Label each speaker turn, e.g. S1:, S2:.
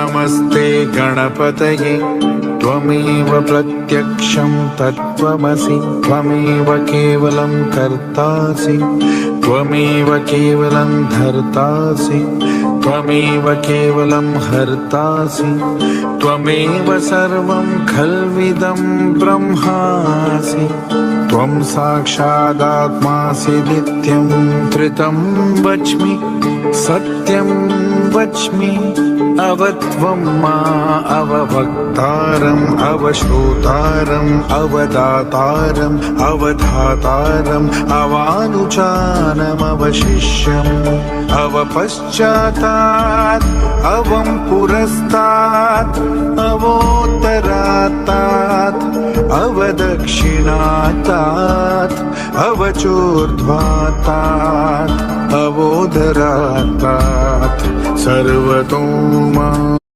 S1: नमस्ते गणपतये त्वमेव प्रत्यक्षं तत्त्वमसि त्वमेव केवलं कर्तासि त्वमेव केवलं धर्तासि त्वमेव केवलं हर्तासि त्वमेव सर्वं खल्विदं ब्रह्मासि त्वं साक्षादात्मासि नित्यं त्रितं वच्मि सत्यं वच्मि अवत्वं मा अवभक्तारम् अवश्रोतारम् अवदातारम् अवधातारम् अवानुचानम् अवशिष्यम् अवपश्चातात् अवं पुरस्तात् अवोत्तरात्तात् अवदक्षिणात्तात् अवचोर्ध्वात्तात् अवोदरात्तात् सर्वतो मां